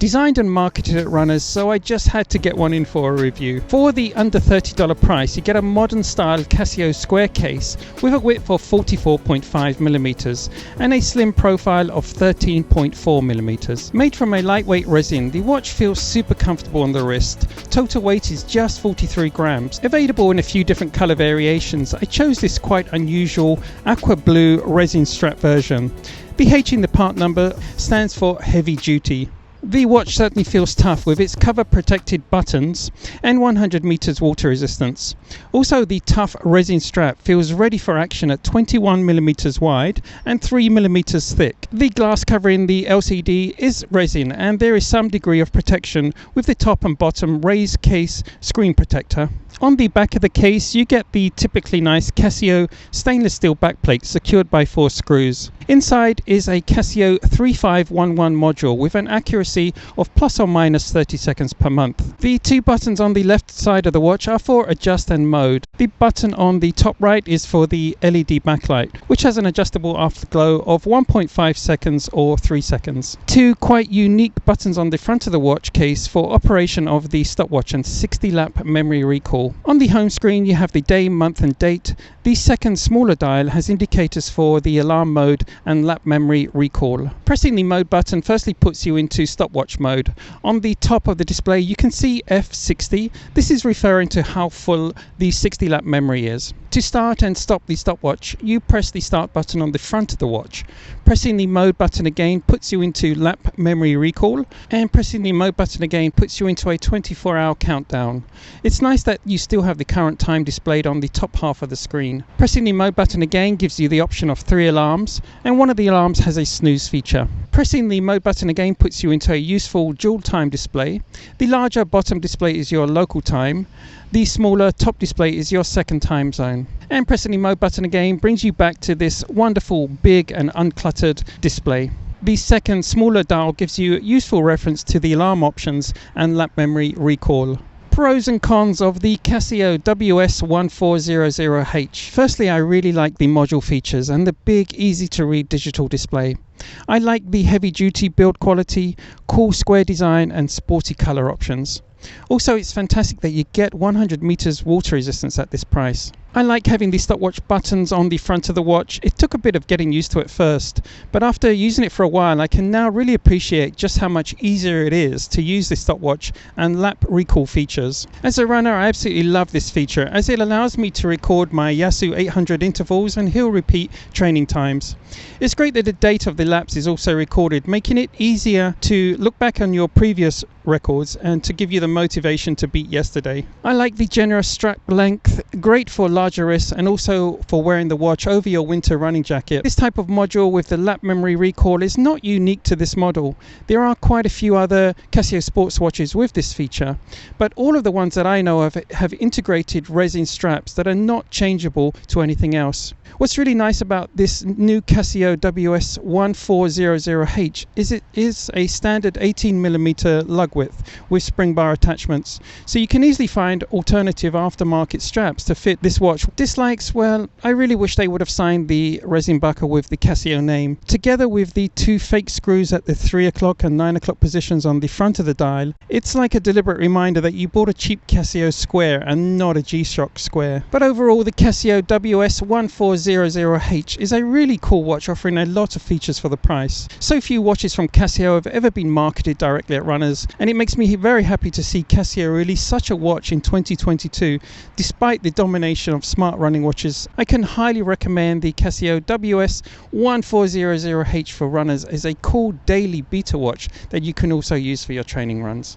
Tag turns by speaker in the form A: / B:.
A: Designed and marketed at Runners, so I just had to get one in for a review. For the under $30 price, you get a modern style Casio square case with a width of 44.5mm and a slim profile of 13.4mm. Made from a lightweight resin, the watch feels super comfortable on the wrist. Total weight is just 43 grams. Available in a few different color variations, I chose this quite unusual aqua blue resin strap version. The H in the part number stands for heavy duty. The watch certainly feels tough with its cover protected buttons and 100 meters water resistance. Also, the tough resin strap feels ready for action at 21mm wide and 3mm thick. The glass covering the LCD is resin and there is some degree of protection with the top and bottom raised case screen protector. On the back of the case you get the typically nice Casio stainless steel backplate secured by 4 screws. Inside is a Casio 3511 module with an accuracy of plus or minus 30 seconds per month. The 2 buttons on the left side of the watch are for adjust and mode. The button on the top right is for the LED backlight, which has an adjustable afterglow of 1.5 seconds or 3 seconds. 2 quite unique buttons on the front of the watch case for operation of the stopwatch and 60 lap memory recall. On the home screen you have the day, month and date. The second smaller dial has indicators for the alarm mode and lap memory recall. Pressing the mode button firstly puts you into stopwatch mode. On the top of the display you can see F60. This is referring to how full the 60 lap memory is. To start and stop the stopwatch, you press the start button on the front of the watch. Pressing the mode button again puts you into lap memory recall, and pressing the mode button again puts you into a 24-hour countdown. It's nice that you still have the current time displayed on the top half of the screen. Pressing the mode button again gives you the option of 3 alarms, and one of the alarms has a snooze feature. Pressing the mode button again puts you into a useful dual time display. The larger bottom display is your local time. The smaller top display is your second time zone. And pressing the mode button again brings you back to this wonderful big and uncluttered display. The second smaller dial gives you useful reference to the alarm options and lap memory recall. Pros and cons of the Casio WS-1400H. Firstly, I really like the module features and the big, easy to read digital display. I like the heavy duty build quality, cool square design and sporty color options. Also, it's fantastic that you get 100 meters water resistance at this price. I like having the stopwatch buttons on the front of the watch. It took a bit of getting used to at first, but after using it for a while I can now really appreciate just how much easier it is to use the stopwatch and lap recall features. As a runner, I absolutely love this feature as it allows me to record my Yasu 800 intervals and hill repeat training times. It's great that the data of the laps is also recorded, making it easier to look back on your previous records and to give you the motivation to beat yesterday. I like the generous strap length, great for larger wrists and also for wearing the watch over your winter running jacket. This type of module with the lap memory recall is not unique to this model. There are quite a few other Casio sports watches with this feature, but all of the ones that I know of have integrated resin straps that are not changeable to anything else. What's really nice about this new Casio WS-1400H is it is a standard 18mm lug width with spring bar attachments, so you can easily find alternative aftermarket straps to fit this watch. Dislikes, well, I really wish they would have signed the resin buckle with the Casio name. Together with the 2 fake screws at the 3 o'clock and 9 o'clock positions on the front of the dial, it's like a deliberate reminder that you bought a cheap Casio square and not a G-Shock square. But overall, the Casio WS-1400H is a really cool watch offering a lot of features for the price. So few watches from Casio have ever been marketed directly at runners, and it makes me very happy to see Casio release such a watch in 2022 despite the domination of smart running watches. I can highly recommend the Casio WS-1400H for runners as a cool daily beta watch that you can also use for your training runs.